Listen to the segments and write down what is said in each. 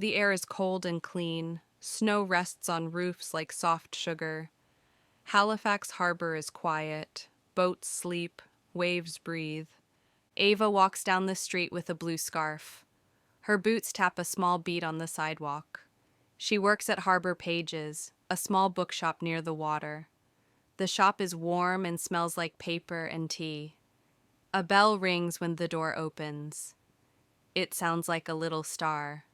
The air is cold and clean. Snow rests on roofs like soft sugar. Halifax harbor is quiet. Boats sleep. Waves breathe. Ava walks down the street with a blue scarf. Her boots tap a small beat on the sidewalk. She works at Harbor Pages, a small bookshop near the water. The shop is warm and smells like paper and tea. A bell rings when the door opens. It sounds like a little star.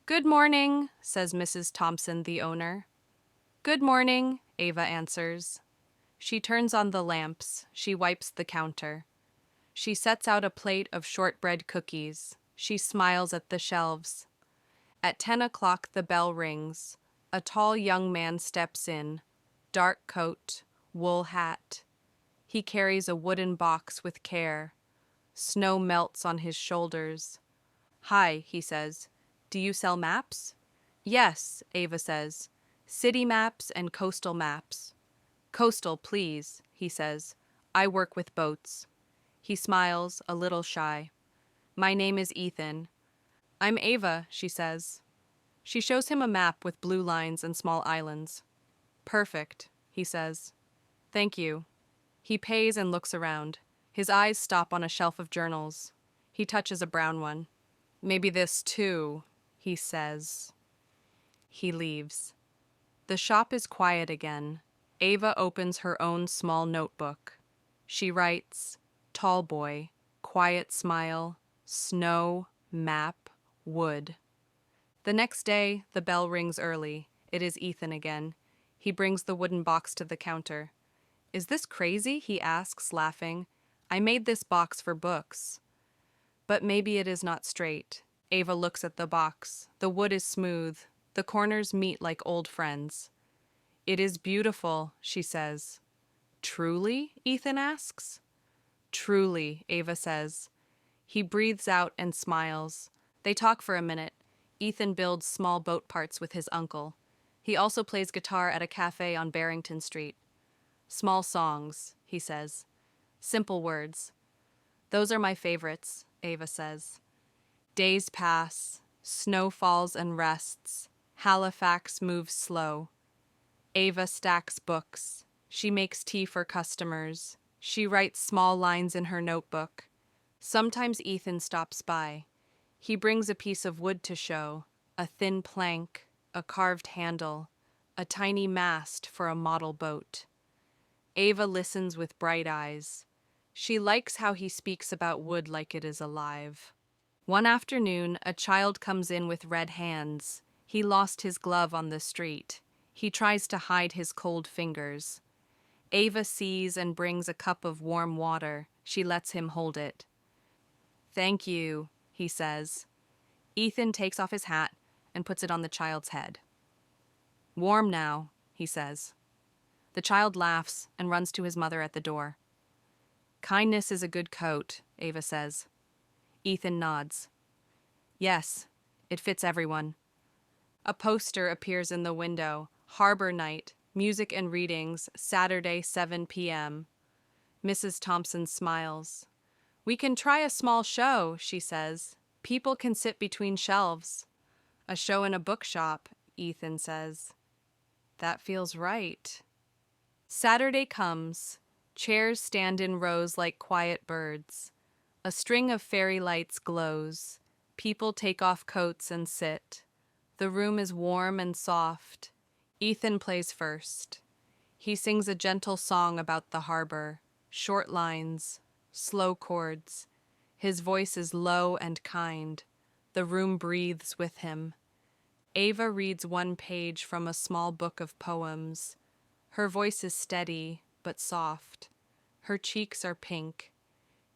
"Good morning," says Mrs. Thompson, the owner. "Good morning," Ava answers. She turns on the lamps. She wipes the counter. She sets out a plate of shortbread cookies. She smiles at the shelves. At 10 o'clock, the bell rings. A tall young man steps in. Dark coat, wool hat. He carries a wooden box with care. Snow melts on his shoulders. "Hi," he says. "Do you sell maps?" "Yes," Ava says. "City maps and coastal maps." "Coastal, please," he says. "I work with boats." He smiles, a little shy. "My name is Ethan." "I'm Ava," she says. She shows him a map with blue lines and small islands. "Perfect," he says. "Thank you." He pays and looks around. His eyes stop on a shelf of journals. He touches a brown one. "Maybe this too," he says. He leaves. The shop is quiet again. Ava opens her own small notebook. She writes, "Tall boy, quiet smile, snow, map, wood." The next day, the bell rings early. It is Ethan again. He brings the wooden box to the counter. "Is this crazy?" he asks, laughing. "I made this box for books." But maybe it is not straight. Ava looks at the box. The wood is smooth. The corners meet like old friends. "It is beautiful," she says. "Truly?" Ethan asks. "Truly," Ava says. He breathes out and smiles. They talk for a minute. Ethan builds small boat parts with his uncle. He also plays guitar at a cafe on Barrington Street. "Small songs," he says. "Simple words." "Those are my favorites," Ava says. Days pass. Snow falls and rests. Halifax moves slow. Ava stacks books. She makes tea for customers. She writes small lines in her notebook. Sometimes Ethan stops by. He brings a piece of wood to show, a thin plank, a carved handle, a tiny mast for a model boat. Ava listens with bright eyes. She likes how he speaks about wood like it is alive. One afternoon, a child comes in with red hands. He lost his glove on the street. He tries to hide his cold fingers. Ava sees and brings a cup of warm water. She lets him hold it. "Thank you," he says. Ethan takes off his hat and puts it on the child's head. "Warm now," he says. The child laughs and runs to his mother at the door. "Kindness is a good coat," Ava says. Ethan nods. "Yes, it fits everyone." A poster appears in the window. Harbor night, music and readings, Saturday, 7 p.m. Mrs. Thompson smiles. "We can try a small show," she says. "People can sit between shelves." "A show in a bookshop," Ethan says. "That feels right." Saturday comes. Chairs stand in rows like quiet birds. A string of fairy lights glows. People take off coats and sit. The room is warm and soft. Ethan plays first. He sings a gentle song about the harbor, short lines, slow chords. His voice is low and kind. The room breathes with him. Ava reads one page from a small book of poems. Her voice is steady, but soft. Her cheeks are pink.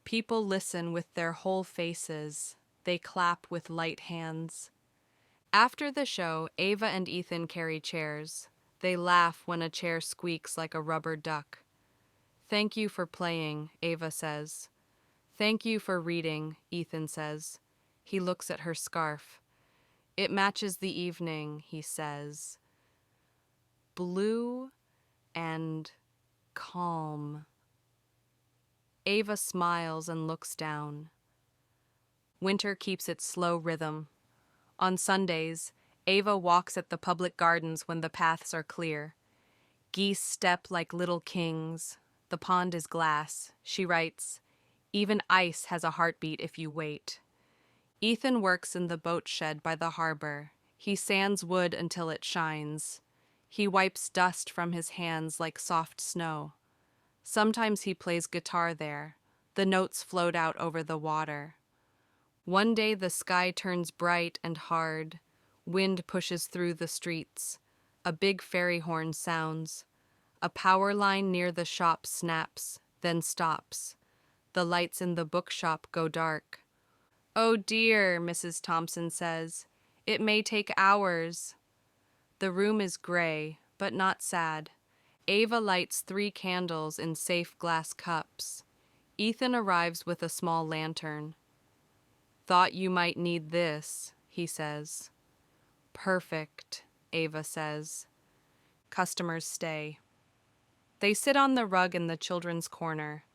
People listen with their whole faces. They clap with light hands. After the show, Ava and Ethan carry chairs. They laugh when a chair squeaks like a rubber duck. "Thank you for playing," Ava says. "Thank you for reading," Ethan says. He looks at her scarf. "It matches the evening," he says. "Blue and calm." Ava smiles and looks down. Winter keeps its slow rhythm. On Sundays, Ava walks at the public gardens when the paths are clear. Geese step like little kings. The pond is glass. She writes, "Even ice has a heartbeat if you wait." Ethan works in the boat shed by the harbor. He sands wood until it shines. He wipes dust from his hands like soft snow. Sometimes he plays guitar there. The notes float out over the water. One day the sky turns bright and hard. Wind pushes through the streets. A big ferry horn sounds. A power line near the shop snaps, then stops. The lights in the bookshop go dark. "Oh dear," Mrs. Thompson says. "It may take hours." The room is gray, but not sad. Ava lights 3 candles in safe glass cups. Ethan arrives with a small lantern. "Thought you might need this," he says. "Perfect," Ava says. Customers stay. They sit on the rug in the children's corner.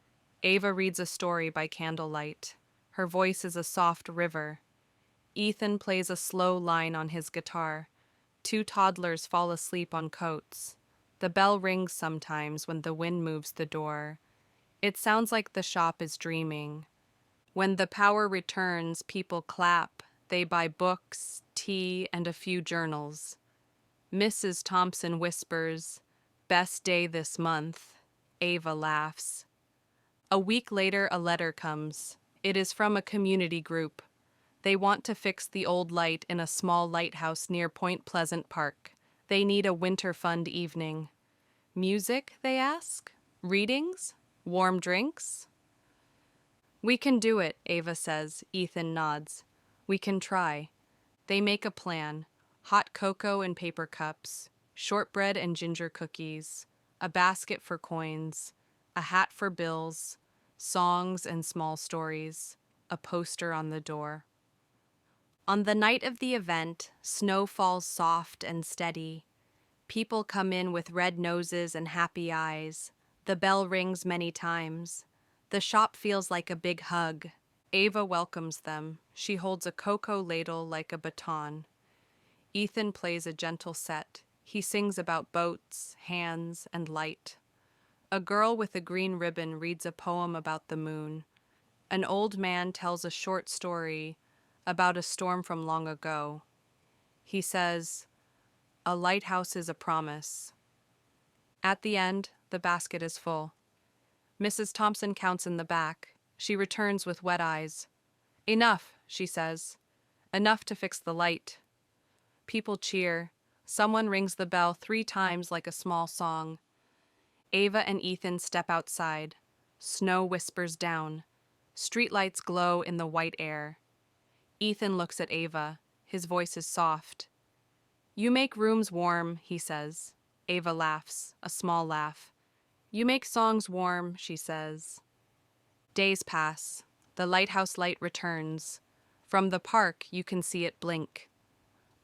Ava reads a story by candlelight. Her voice is a soft river. Ethan plays a slow line on his guitar. 2 toddlers fall asleep on coats. The bell rings sometimes when the wind moves the door. It sounds like the shop is dreaming. When the power returns, people clap. They buy books, tea, and a few journals. Mrs. Thompson whispers, "Best day this month." Ava laughs. A week later, a letter comes. It is from a community group. They want to fix the old light in a small lighthouse near Point Pleasant Park. They need a winter fund evening. Music, they ask? Readings? Warm drinks? "We can do it," Ava says. Ethan nods. "We can try." They make a plan. Hot cocoa in paper cups, shortbread and ginger cookies, a basket for coins, a hat for bills, songs and small stories, a poster on the door. On the night of the event, snow falls soft and steady. People come in with red noses and happy eyes. The bell rings many times. The shop feels like a big hug. Ava welcomes them. She holds a cocoa ladle like a baton. Ethan plays a gentle set. He sings about boats, hands, and light. A girl with a green ribbon reads a poem about the moon. An old man tells a short story about a storm from long ago. He says, "A lighthouse is a promise." At the end, the basket is full. Mrs. Thompson counts in the back. She returns with wet eyes. "Enough," she says. "Enough to fix the light." People cheer. Someone rings the bell 3 times like a small song. Ava and Ethan step outside. Snow whispers down. Streetlights glow in the white air. Ethan looks at Ava. His voice is soft. "You make rooms warm," he says. Ava laughs, a small laugh. "You make songs warm," she says. Days pass. The lighthouse light returns. From the park, you can see it blink.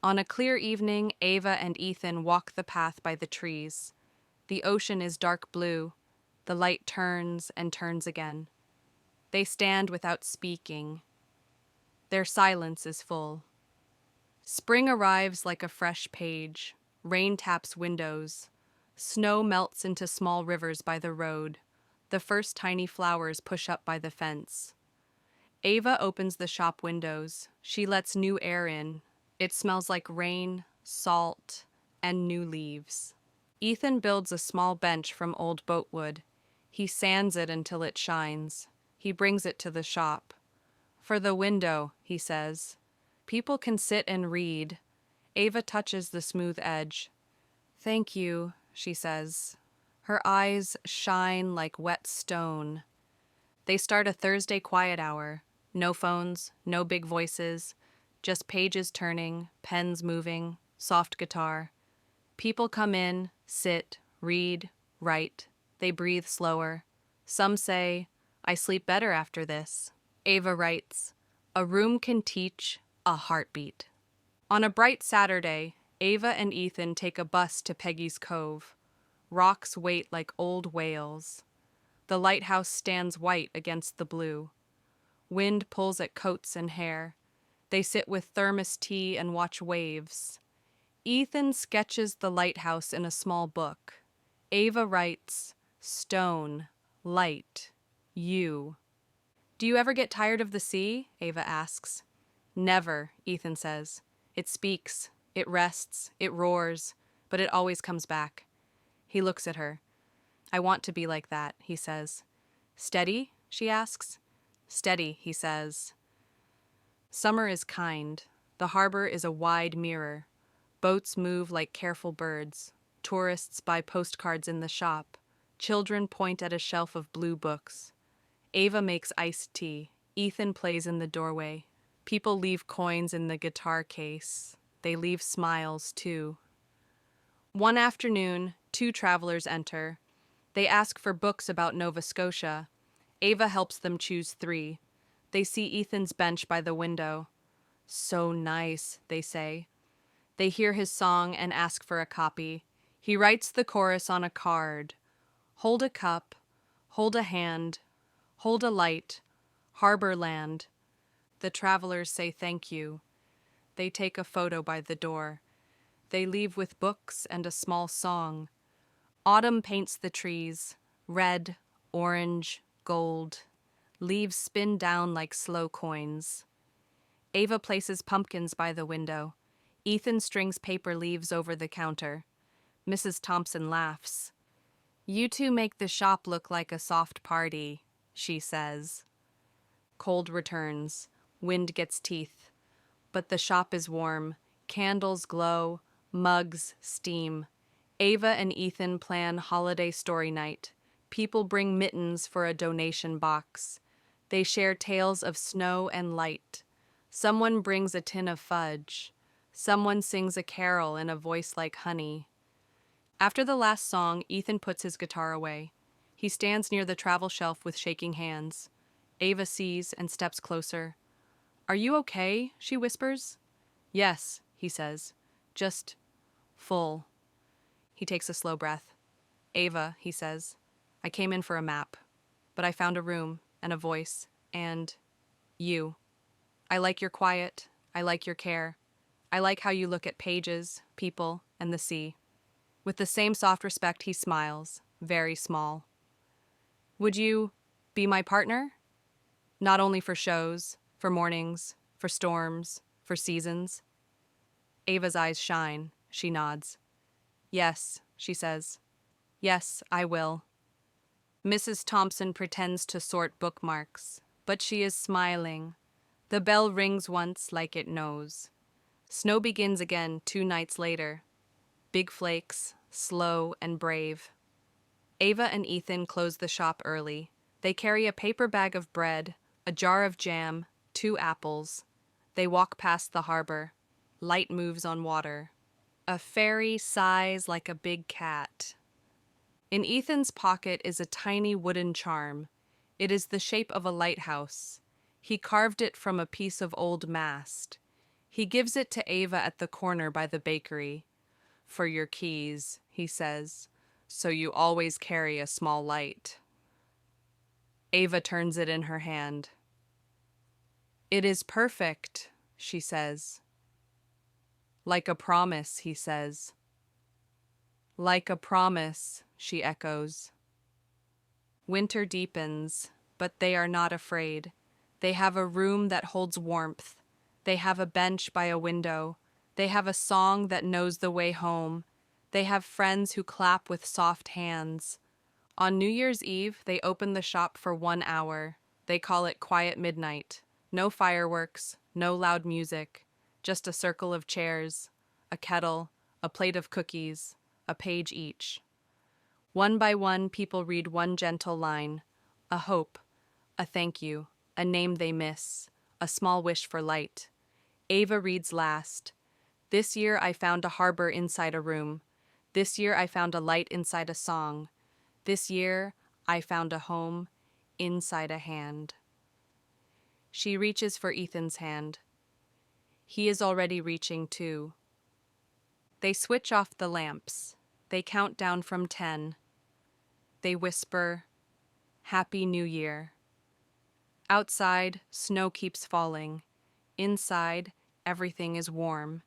On a clear evening, Ava and Ethan walk the path by the trees. The ocean is dark blue. The light turns and turns again. They stand without speaking. Their silence is full. Spring arrives like a fresh page. Rain taps windows. Snow melts into small rivers by the road. The first tiny flowers push up by the fence. Ava opens the shop windows. She lets new air in. It smells like rain, salt, and new leaves. Ethan builds a small bench from old boatwood. He sands it until it shines. He brings it to the shop. "For the window," he says. "People can sit and read." Ava touches the smooth edge. "Thank you," she says. Her eyes shine like wet stone. They start a Thursday quiet hour. No phones, no big voices, just pages turning, pens moving, soft guitar. People come in, sit, read, write. They breathe slower. Some say, "I sleep better after this." Ava writes, "A room can teach a heartbeat." On a bright Saturday, Ava and Ethan take a bus to Peggy's Cove. Rocks wait like old whales. The lighthouse stands white against the blue. Wind pulls at coats and hair. They sit with thermos tea and watch waves. Ethan sketches the lighthouse in a small book. Ava writes, stone, light, you. Do you ever get tired of the sea? Ava asks. Never, Ethan says. It speaks, it rests, it roars, but it always comes back. He looks at her. I want to be like that, he says. Steady? She asks. Steady, he says. Summer is kind. The harbor is a wide mirror. Boats move like careful birds. Tourists buy postcards in the shop. Children point at a shelf of blue books. Ava makes iced tea. Ethan plays in the doorway. People leave coins in the guitar case. They leave smiles, too. One afternoon, 2 travelers enter. They ask for books about Nova Scotia. Ava helps them choose 3. They see Ethan's bench by the window. So nice, they say. They hear his song and ask for a copy. He writes the chorus on a card. Hold a cup, hold a hand, hold a light, harbor land. The travelers say thank you. They take a photo by the door. They leave with books and a small song. Autumn paints the trees, red, orange, gold. Leaves spin down like slow coins. Ava places pumpkins by the window. Ethan strings paper leaves over the counter. Mrs. Thompson laughs. You 2 make the shop look like a soft party, she says. Cold returns. Wind gets teeth. But the shop is warm. Candles glow. Mugs steam. Ava and Ethan plan holiday story night. People bring mittens for a donation box. They share tales of snow and light. Someone brings a tin of fudge. Someone sings a carol in a voice like honey. After the last song, Ethan puts his guitar away. He stands near the travel shelf with shaking hands. Ava sees and steps closer. Are you okay? She whispers. Yes, he says. Just full. He takes a slow breath. Ava, he says, I came in for a map, but I found a room and a voice and you. I like your quiet. I like your care. I like how you look at pages, people, and the sea. With the same soft respect, he smiles, very small. Would you be my partner? Not only for shows, for mornings, for storms, for seasons. Ava's eyes shine. She nods. Yes, she says. Yes, I will. Mrs. Thompson pretends to sort bookmarks, but she is smiling. The bell rings once like it knows. Snow begins again 2 nights later. Big flakes, slow and brave. Ava and Ethan close the shop early. They carry a paper bag of bread, a jar of jam, 2 apples. They walk past the harbor. Light moves on water. A ferry sighs like a big cat. In Ethan's pocket is a tiny wooden charm. It is the shape of a lighthouse. He carved it from a piece of old mast. He gives it to Ava at the corner by the bakery. For your keys, he says, so you always carry a small light. Ava turns it in her hand. It is perfect, she says. Like a promise, he says. Like a promise, she echoes. Winter deepens, but they are not afraid. They have a room that holds warmth. They have a bench by a window. They have a song that knows the way home. They have friends who clap with soft hands. On New Year's Eve, they open the shop for 1 hour. They call it Quiet Midnight. No fireworks, no loud music, just a circle of chairs, a kettle, a plate of cookies, a page each. One by one, people read one gentle line, a hope, a thank you, a name they miss, a small wish for light. Ava reads last. This year I found a harbor inside a room. This year I found a light inside a song. This year I found a home inside a hand. She reaches for Ethan's hand. He is already reaching too. They switch off the lamps. They count down from 10. They whisper, Happy New Year. Outside, snow keeps falling. Inside, everything is warm.